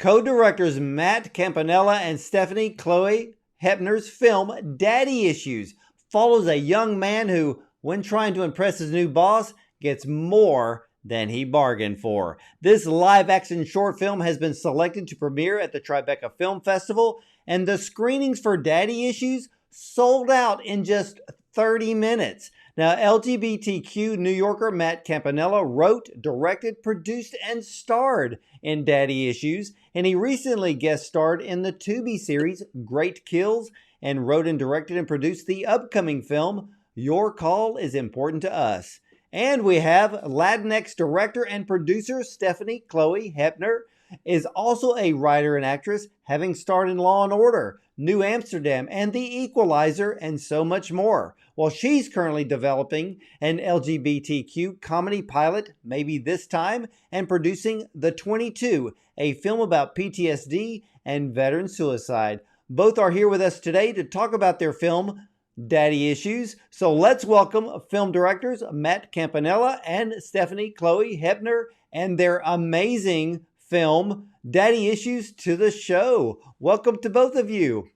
co-directors Matt Campanella and Stephanie Chloé Hepner's film Daddy Issues follows a young man who, when trying to impress his new boss, gets more than he bargained for. This live-action short film has been selected to premiere at the Tribeca Film Festival, and the screenings for Daddy Issues sold out in just 30 minutes. Now, LGBTQ New Yorker Matt Campanella wrote, directed, produced, and starred in Daddy Issues, and he recently guest starred in the Tubi series Great Kills, and wrote and directed and produced the upcoming film Your Call is Important to Us. And we have LatinX director and producer Stephanie Chloé Hepner, is also a writer and actress, having starred in Law & Order, New Amsterdam, and The Equalizer, and so much more. While she's currently developing an LGBTQ comedy pilot, Maybe This Time, and producing The 22, a film about PTSD and veteran suicide. Both are here with us today to talk about their film, Daddy Issues. So let's welcome film directors Matt Campanella and Stephanie Chloé Hepner and their amazing film Daddy Issues to the show. Welcome to both of you.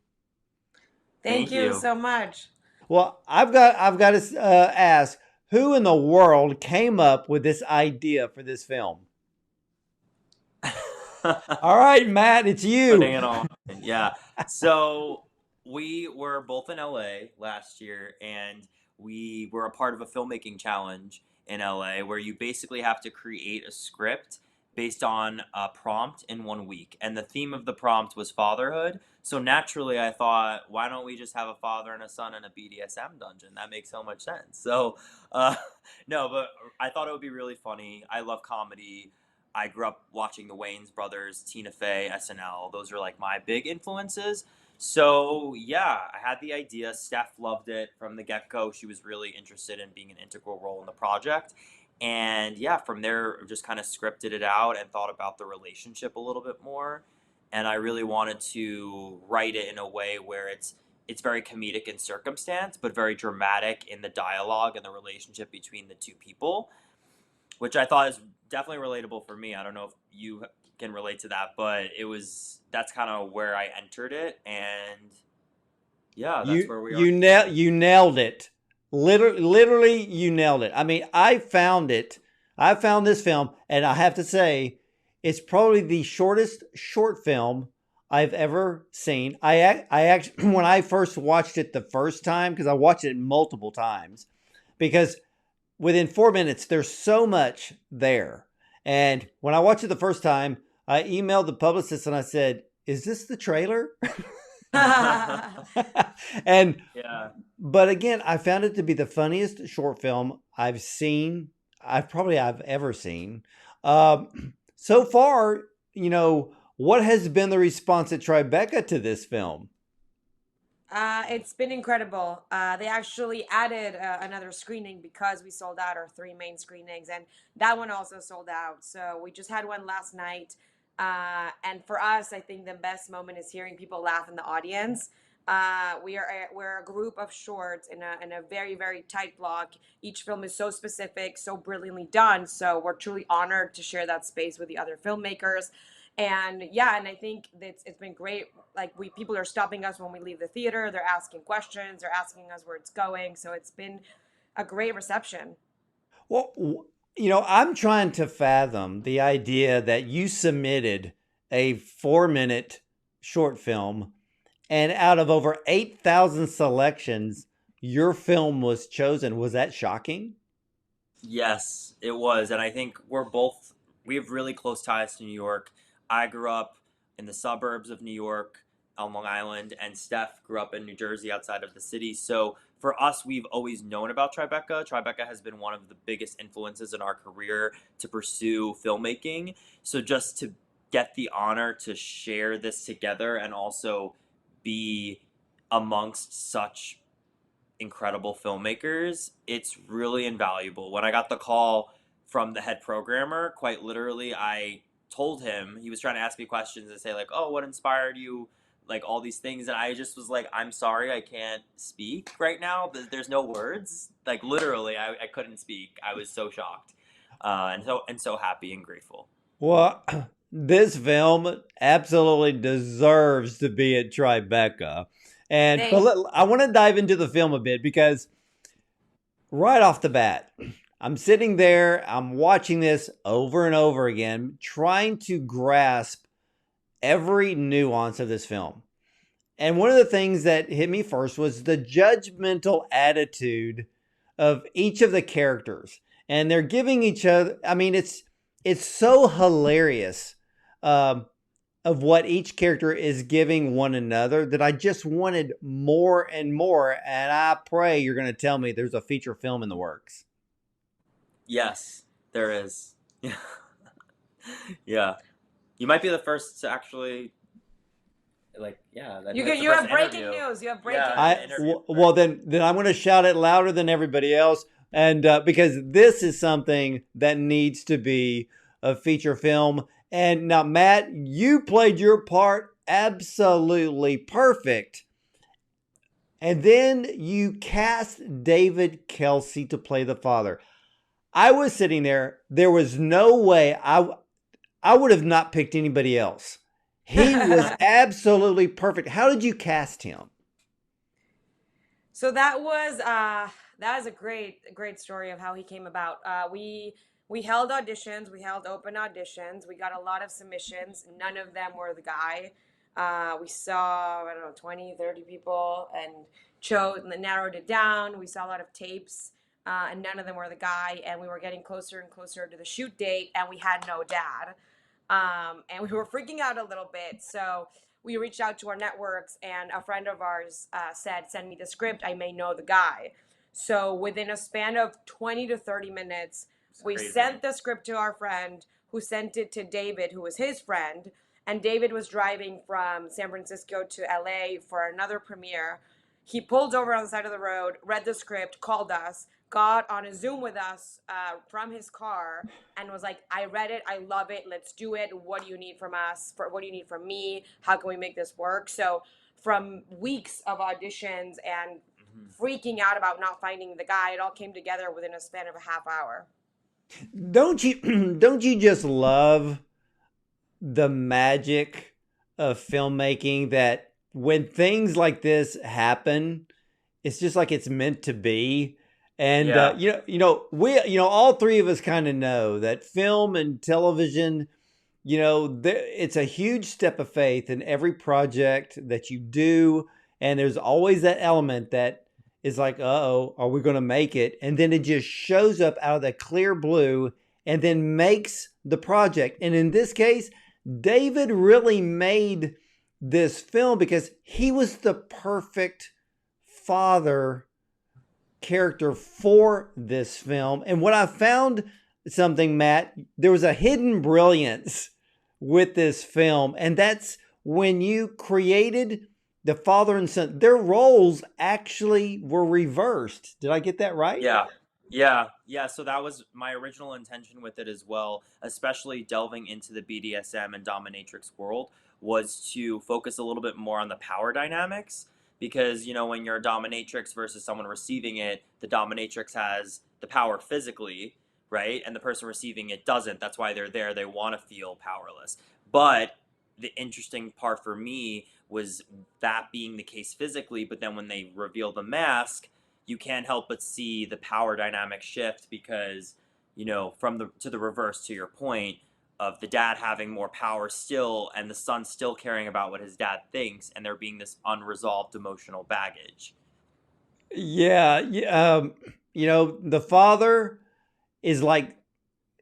Thank you so much. Well, I've got to ask, who in the world came up with this idea for this film? All right, Matt, it's you. Putting it on. Yeah. So we were both in LA last year, and we were a part of a filmmaking challenge in LA where you basically have to create a script based on a prompt in 1 week. And the theme of the prompt was fatherhood. So naturally, I thought, why don't we just have a father and a son in a BDSM dungeon? That makes so much sense. So, no, but I thought it would be really funny. I love comedy. I grew up watching the Wayans brothers, Tina Fey, SNL. Those are like my big influences. So yeah, I had the idea. Steph loved it from the get-go. She was really interested in being an integral role in the project. And yeah, from there, just kind of scripted it out and thought about the relationship a little bit more. And I really wanted to write it in a way where it's very comedic in circumstance, but very dramatic in the dialogue and the relationship between the two people, which I thought is definitely relatable for me. I don't know if you can relate to that, but that's kind of where I entered it. And yeah, that's where we are. You nailed it. Literally, you nailed it. I mean, I found this film, and I have to say, it's probably the shortest short film I've ever seen. I actually, when I first watched it the first time, because I watched it multiple times, because within 4 minutes, there's so much there. And when I watched it the first time, I emailed the publicist and I said, "Is this the trailer?" And Yeah. But again, I found it to be the funniest short film I've ever seen. So far, what has been the response at Tribeca to this film? It's been incredible. They actually added another screening because we sold out our 3 main screenings, and that one also sold out. So we just had one last night. And for us, I think the best moment is hearing people laugh in the audience. We're a group of shorts in a very, very tight block. Each film is so specific, so brilliantly done. So we're truly honored to share that space with the other filmmakers. And yeah, and I think it's been great. Like people are stopping us when we leave the theater. They're asking questions. They're asking us where it's going. So it's been a great reception. Well, I'm trying to fathom the idea that you submitted a 4-minute short film, and out of over 8,000 selections, your film was chosen. Was that shocking? Yes, it was. And I think we have really close ties to New York. I grew up in the suburbs of New York on Long Island, and Steph grew up in New Jersey outside of the city. So for us, we've always known about Tribeca. Tribeca has been one of the biggest influences in our career to pursue filmmaking. So just to get the honor to share this together and also be amongst such incredible filmmakers, it's really invaluable. When I got the call from the head programmer, quite literally, I told him, he was trying to ask me questions and say like, "Oh, what inspired you?" Like all these things. And I just was like, "I'm sorry, I can't speak right now. There's no words." Like literally, I couldn't speak. I was so shocked, and so happy and grateful. Well, This film absolutely deserves to be at Tribeca. I want to dive into the film a bit because right off the bat, I'm sitting there, I'm watching this over and over again, trying to grasp every nuance of this film. And one of the things that hit me first was the judgmental attitude of each of the characters. And they're giving each other, I mean, it's so hilarious of what each character is giving one another that I just wanted more and more. And I pray you're going to tell me there's a feature film in the works. Yes, there is. Yeah. You might be the first to actually, like, yeah. You have breaking news. You have breaking news. Well, then I'm going to shout it louder than everybody else. And because this is something that needs to be a feature film. And now, Matt, you played your part absolutely perfect. And then you cast David Kelsey to play the father. I was sitting there. There was no way I would have not picked anybody else. He was absolutely perfect. How did you cast him? So that was a great story of how he came about. We held auditions. We held open auditions. We got a lot of submissions. None of them were the guy. We saw, I don't know, 20, 30 people and narrowed it down. We saw a lot of tapes and none of them were the guy. And we were getting closer and closer to the shoot date and we had no dad. And we were freaking out a little bit. So we reached out to our networks and a friend of ours said, send me the script. I may know the guy. So within a span of 20 to 30 minutes, we sent the script to our friend who sent it to David, who was his friend. And David was driving from San Francisco to LA for another premiere. He pulled over on the side of the road, read the script, called us, got on a Zoom with us from his car and was like, I read it. I love it. Let's do it. What do you need from us? What do you need from me? How can we make this work? So from weeks of auditions and freaking out about not finding the guy, it all came together within a span of a half hour. Don't you just love the magic of filmmaking that when things like this happen, it's just like it's meant to be. And all three of us kind of know that film and television, it's a huge step of faith in every project that you do, and there's always that element that is like, uh-oh, are we going to make it? And then it just shows up out of the clear blue and then makes the project. And in this case, David really made this film because he was the perfect father character for this film. And what I found something, Matt, there was a hidden brilliance with this film. And that's when you created the father and son, their roles actually were reversed. Did I get that right? Yeah. So that was my original intention with it as well, especially delving into the BDSM and dominatrix world, was to focus a little bit more on the power dynamics. Because, when you're a dominatrix versus someone receiving it, the dominatrix has the power physically, right? And the person receiving it doesn't. That's why they're there. They want to feel powerless. But the interesting part for me was that being the case physically, but then when they reveal the mask, you can't help but see the power dynamic shift because, to the reverse, to your point, of the dad having more power still and the son still caring about what his dad thinks, and there being this unresolved emotional baggage. Yeah. The father is like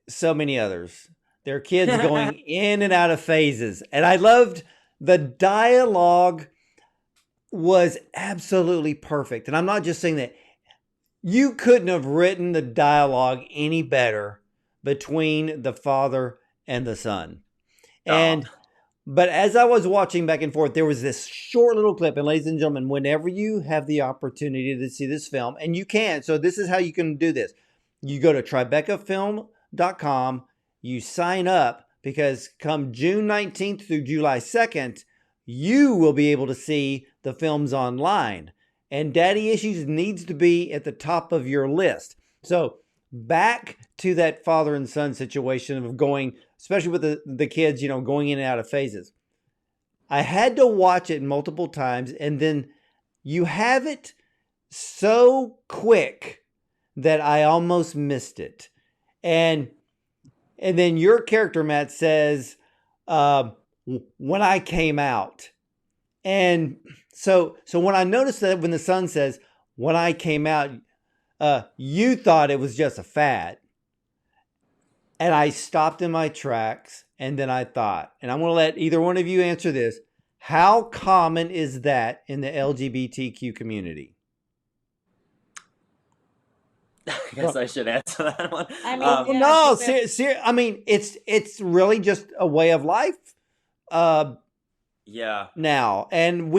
so many others. Their kids going in and out of phases. And I loved the dialogue was absolutely perfect. And I'm not just saying that. You couldn't have written the dialogue any better between the father and the son. But as I was watching back and forth, there was this short little clip. And ladies and gentlemen, whenever you have the opportunity to see this film, and you can, so this is how you can do this. You go to tribecafilm.com, you sign up, because come June 19th through July 2nd, you will be able to see the films online. And Daddy Issues needs to be at the top of your list. So back to that father and son situation of going especially with the kids, going in and out of phases. I had to watch it multiple times, and then you have it so quick that I almost missed it. And then your character, Matt, says, when I came out. And so when I noticed that when the son says, when I came out, you thought it was just a fad. And I stopped in my tracks, and then I thought, and I'm going to let either one of you answer this. How common is that in the LGBTQ community? I guess I should answer that one. I mean, Well, yeah, no, because- I mean, it's really just a way of life. Yeah. Now, and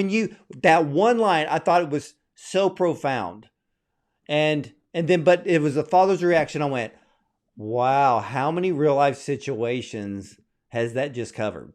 that one line, I thought it was so profound, and then, but it was the father's reaction. I went, wow, how many real life situations has that just covered?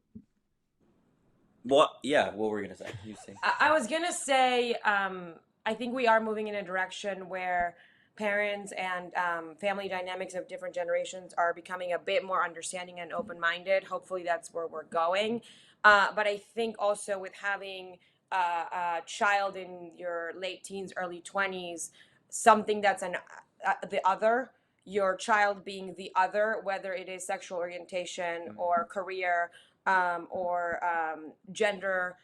What? Yeah. What were you gonna say? You say. I was gonna say, I think we are moving in a direction where parents and family dynamics of different generations are becoming a bit more understanding and open-minded. Hopefully, that's where we're going. But I think also with having a child in your late teens, early 20s, something that's the other, your child being the other, whether it is sexual orientation or career or gender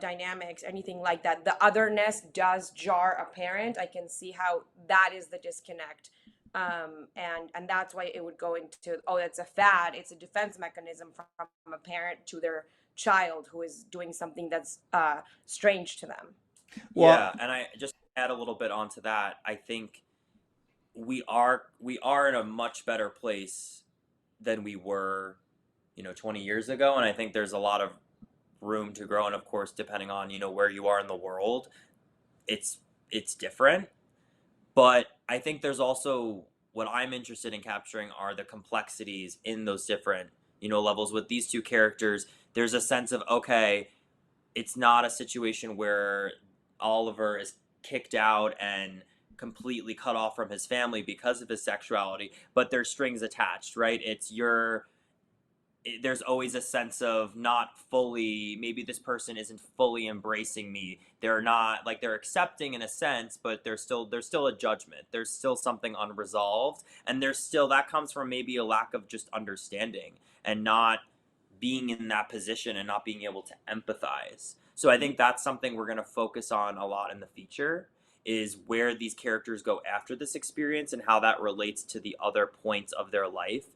dynamics, anything like that. The otherness does jar a parent. I can see how that is the disconnect. And that's why it would go into, oh, it's a fad. It's a defense mechanism from a parent to their child who is doing something that's strange to them. Well- Yeah, and I just add a little bit onto that. I think we are in a much better place than we were, 20 years ago, and I think there's a lot of room to grow. And of course, depending on where you are in the world, it's different. But I think there's also what I'm interested in capturing are the complexities in those different levels with these two characters. There's a sense of, okay, it's not a situation where Oliver is kicked out and completely cut off from his family because of his sexuality, but there's strings attached, right? There's always a sense of not fully, maybe this person isn't fully embracing me. They're not, like, they're accepting in a sense, but there's still a judgment. There's still something unresolved, and that comes from maybe a lack of just understanding and not being in that position and not being able to empathize. So I think that's something we're going to focus on a lot in the feature, is where these characters go after this experience and how that relates to the other points of their life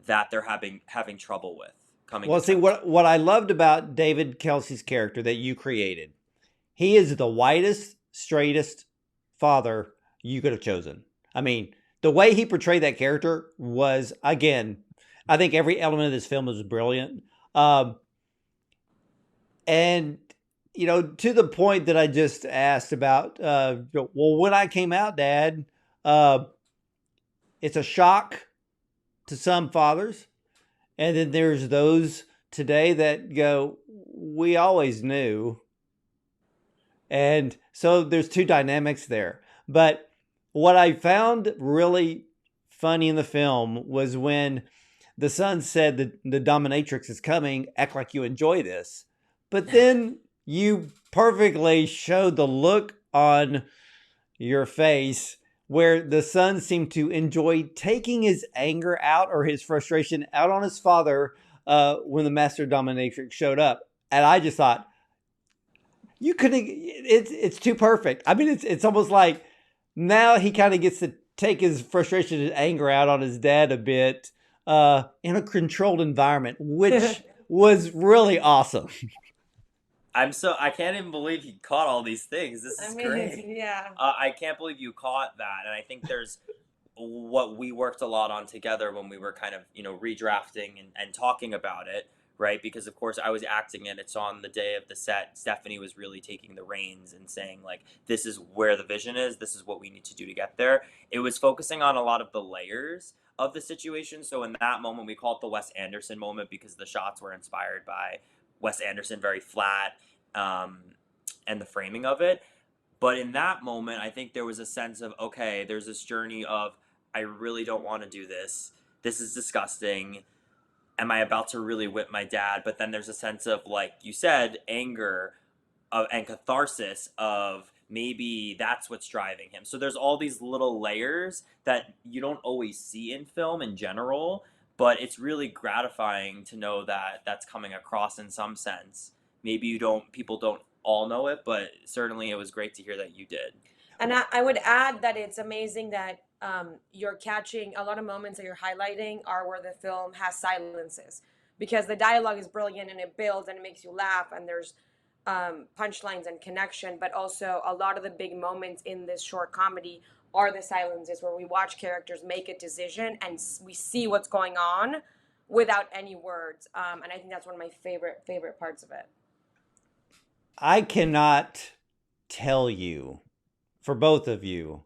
that they're having trouble with coming. Well, see, what I loved about David Kelsey's character that you created, he is the whitest, straightest father you could have chosen. I mean, the way he portrayed that character was, again, I think every element of this film was brilliant. And, to the point that I just asked about, well, when I came out, Dad, it's a shock to some fathers. And then there's those today that go, we always knew. And so there's two dynamics there. But what I found really funny in the film was when the son said that the dominatrix is coming, act like you enjoy this. But then you perfectly showed the look on your face where the son seemed to enjoy taking his anger out or his frustration out on his father when the master dominatrix showed up. And I just thought, you couldn't, it's too perfect. I mean, it's almost like now he kind of gets to take his frustration and anger out on his dad a bit in a controlled environment, which was really awesome. I can't even believe he caught all these things. This is great. Yeah. I can't believe you caught that. And I think there's what we worked a lot on together when we were kind of, redrafting and talking about it, right? Because of course I was acting it. It's on the day of the set. Stephanie was really taking the reins and saying, like, this is where the vision is. This is what we need to do to get there. It was focusing on a lot of the layers of the situation. So in that moment, we call it the Wes Anderson moment because the shots were inspired by Wes Anderson, very flat, and the framing of it. But in that moment, I think there was a sense of, okay, there's this journey of, I really don't want to do this. This is disgusting. am I about to really whip my dad? But then there's a sense of, like you said, anger and catharsis of maybe that's what's driving him. So there's all these little layers that you don't always see in film in general, but it's really gratifying to know that that's coming across in some sense. Maybe people don't all know it, but certainly it was great to hear that you did. And I would add that it's amazing that you're catching a lot of moments that you're highlighting are where the film has silences, because the dialogue is brilliant and it builds and it makes you laugh and there's punchlines and connection, but also a lot of the big moments in this short comedy are the silences where we watch characters make a decision and we see what's going on without any words. And I think that's one of my favorite parts of it. I cannot tell you, for both of you,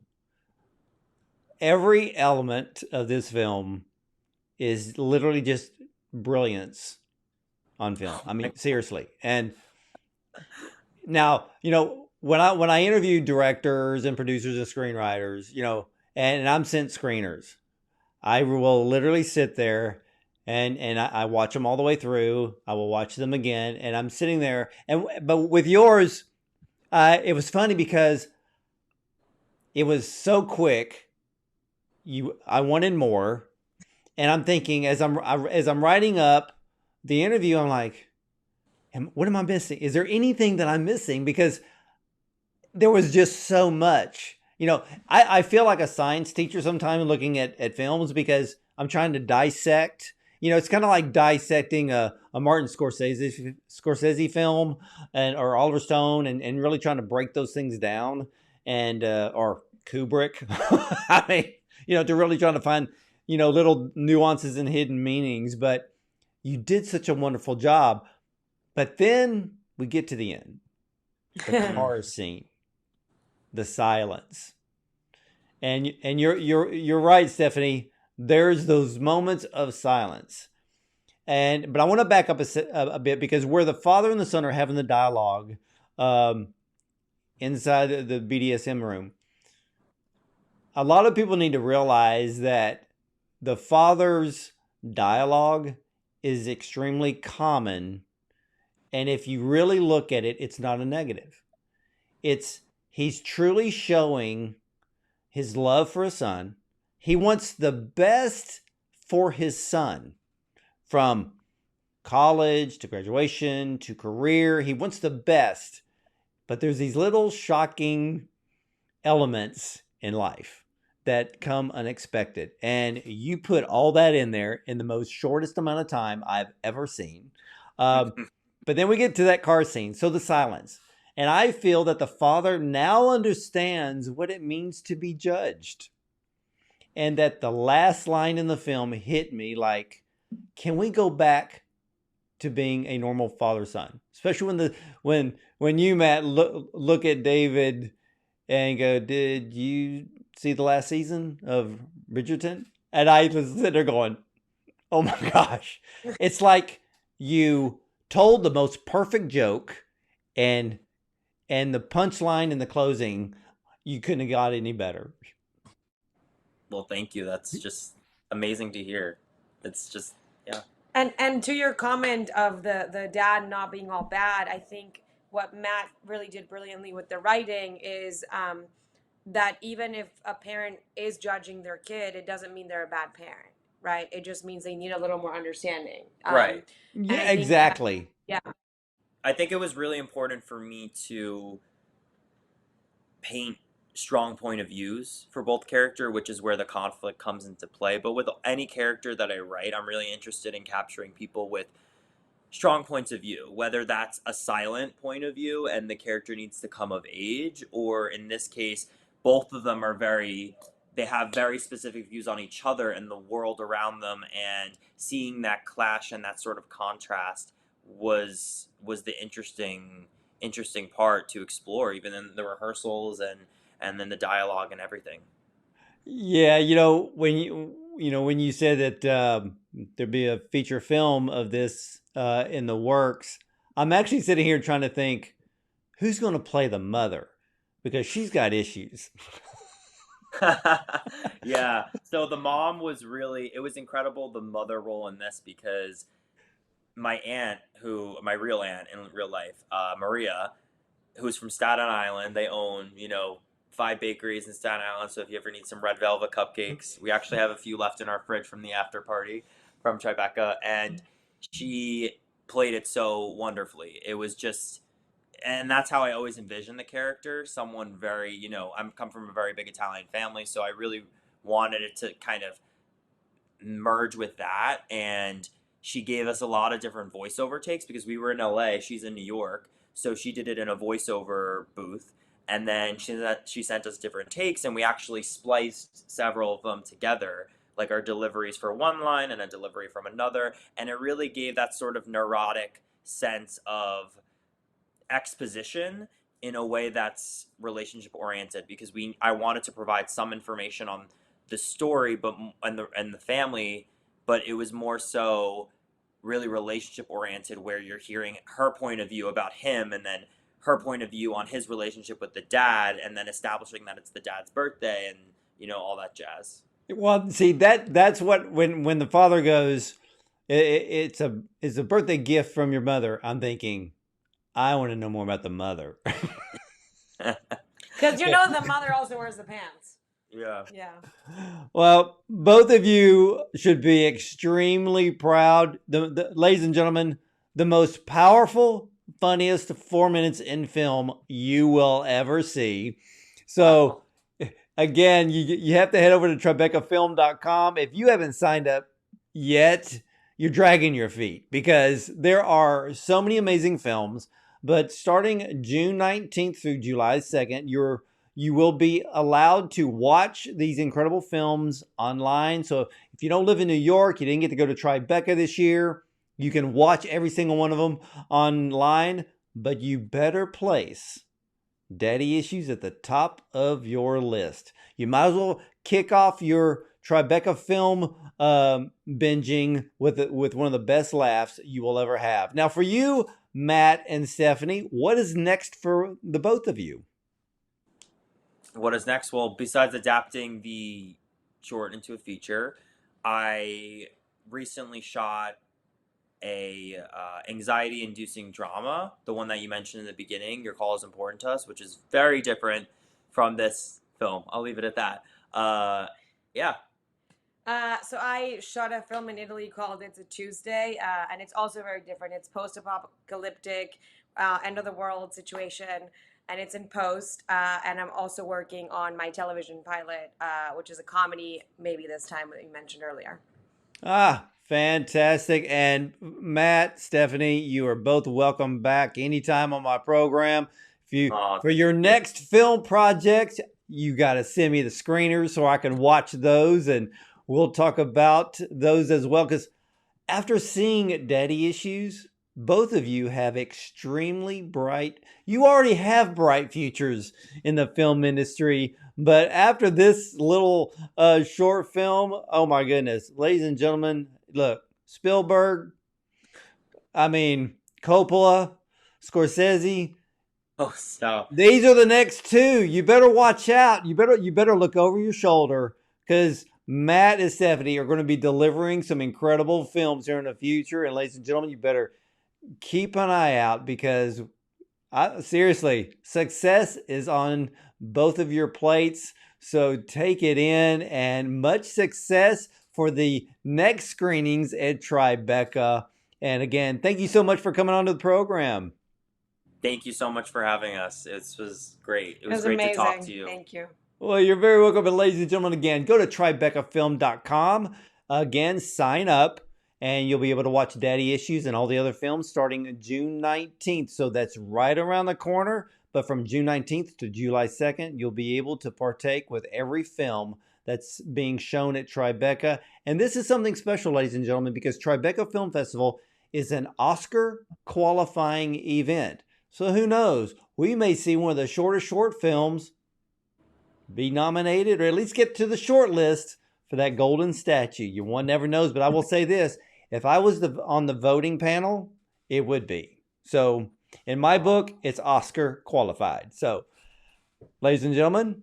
every element of this film is literally just brilliance on film. I mean, seriously. And now, when I interview directors and producers and screenwriters, and I'm sent screeners, I will literally sit there and I watch them all the way through. I will watch them again, and I'm sitting there. But with yours, it was funny because it was so quick. I wanted more, and I'm thinking as I'm writing up the interview, I'm like, what am I missing? Is there anything that I'm missing? Because there was just so much. I feel like a science teacher sometimes looking at films because I'm trying to dissect. It's kind of like dissecting a Martin Scorsese film or Oliver Stone and really trying to break those things down or Kubrick. I mean, to really trying to find, little nuances and hidden meanings. But you did such a wonderful job. But then we get to the end, the car scene, the silence, and you're right, Stephanie. There's those moments of silence, but I want to back up a bit because where the father and the son are having the dialogue inside the BDSM room, a lot of people need to realize that the father's dialogue is extremely common. And if you really look at it, it's not a negative. He's truly showing his love for his son. He wants the best for his son, from college to graduation to career. He wants the best. But there's these little shocking elements in life that come unexpected. And you put all that in there in the most shortest amount of time I've ever seen. But then we get to that car scene. So the silence. And I feel that the father now understands what it means to be judged. And that the last line in the film hit me like, can we go back to being a normal father-son? Especially when you, Matt, look at David and go, did you see the last season of Bridgerton? And I was sitting there going, oh my gosh. It's like you told the most perfect joke and the punchline in the closing, you couldn't have got any better. Well, thank you. That's just amazing to hear. It's just, yeah. And to your comment of the dad not being all bad, I think what Matt really did brilliantly with the writing is that even if a parent is judging their kid, it doesn't mean they're a bad parent, right? It just means they need a little more understanding. Right. Yeah, exactly. Yeah. I think it was really important for me to paint strong point of views for both character, which is where the conflict comes into play. But with any character that I write, I'm really interested in capturing people with strong points of view, whether that's a silent point of view and the character needs to come of age, or in this case, both of them they have very specific views on each other and the world around them, and seeing that clash and that sort of contrast was the interesting part to explore, even in the rehearsals and then the dialogue and everything. Yeah, when you said that there'd be a feature film of this in the works, I'm actually sitting here trying to think who's going to play the mother, because she's got issues. Yeah. So the mom was it was incredible, the mother role in this, because my aunt, my real aunt in real life, Maria, who's from Staten Island, they own, 5 bakeries in Staten Island. So if you ever need some red velvet cupcakes, we actually have a few left in our fridge from the after party from Tribeca. And she played it so wonderfully. It was just, and that's how I always envisioned the character. Someone very, I'm come from a very big Italian family, so I really wanted it to kind of merge with that. And she gave us a lot of different voiceover takes because we were in LA, she's in New York, so she did it in a voiceover booth. And then she sent us different takes, and we actually spliced several of them together, like our deliveries for one line and a delivery from another. And it really gave that sort of neurotic sense of exposition in a way that's relationship oriented, because I wanted to provide some information on the story and the family, but it was more so really relationship oriented, where you're hearing her point of view about him, and then her point of view on his relationship with the dad, and then establishing that it's the dad's birthday, and all that jazz. Well, see, that's what, when the father goes, it's a birthday gift from your mother. I'm thinking, I want to know more about the mother. Because the mother also wears the pants. Yeah. Yeah. Well, both of you should be extremely proud. Ladies and gentlemen, the most powerful, funniest 4 minutes in film you will ever see. So, again, you have to head over to TribecaFilm.com. If you haven't signed up yet, you're dragging your feet, because there are so many amazing films. But starting June 19th through July 2nd, you will be allowed to watch these incredible films online. So if you don't live in New York, you didn't get to go to Tribeca this year, you can watch every single one of them online. But you better place Daddy Issues at the top of your list. You might as well kick off your Tribeca film binging with one of the best laughs you will ever have. Now, for you, Matt and Stephanie, what is next for the both of you? What is next? Well, besides adapting the short into a feature, I recently shot a anxiety-inducing drama, the one that you mentioned in the beginning, Your Call is Important to Us, which is very different from this film. I'll leave it at that. Yeah. So I shot a film in Italy called It's a Tuesday, and it's also very different. It's post-apocalyptic, end of the world situation, and it's in post. And I'm also working on my television pilot, which is a comedy, maybe this time, that you mentioned earlier. Fantastic. And Matt, Stephanie, you are both welcome back anytime on my program. For your next film project, you got to send me the screeners so I can watch those, and we'll talk about those as well. Because after seeing Daddy Issues, both of you have extremely you already have bright futures in the film industry. But after this little short film, oh my goodness, ladies and gentlemen, look, Spielberg, Coppola, Scorsese. Oh, stop. These are the next two. You better watch out. You better look over your shoulder, because Matt and Stephanie are going to be delivering some incredible films here in the future. And ladies and gentlemen, you better keep an eye out, because seriously, success is on both of your plates. So take it in, and much success for the next screenings at Tribeca. And again, thank you so much for coming on to the program. Thank you so much for having us. It was great. It was great to talk to you. Thank you. Well, you're very welcome. And ladies and gentlemen, again, go to TribecaFilm.com. Again, sign up, and you'll be able to watch Daddy Issues and all the other films starting June 19th. So that's right around the corner. But from June 19th to July 2nd, you'll be able to partake with every film that's being shown at Tribeca. And this is something special, ladies and gentlemen, because Tribeca Film Festival is an Oscar qualifying event. So who knows? We may see one of the shortest short films be nominated, or at least get to the short list for that golden statue. One never knows, but I will say this. If I was on the voting panel, it would be. So in my book, it's Oscar qualified. So, ladies and gentlemen,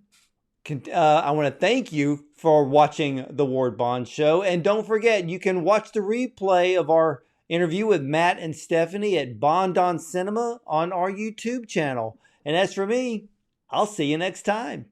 I want to thank you for watching the Ward Bond Show. And don't forget, you can watch the replay of our interview with Matt and Stephanie at Bond on Cinema on our YouTube channel. And as for me, I'll see you next time.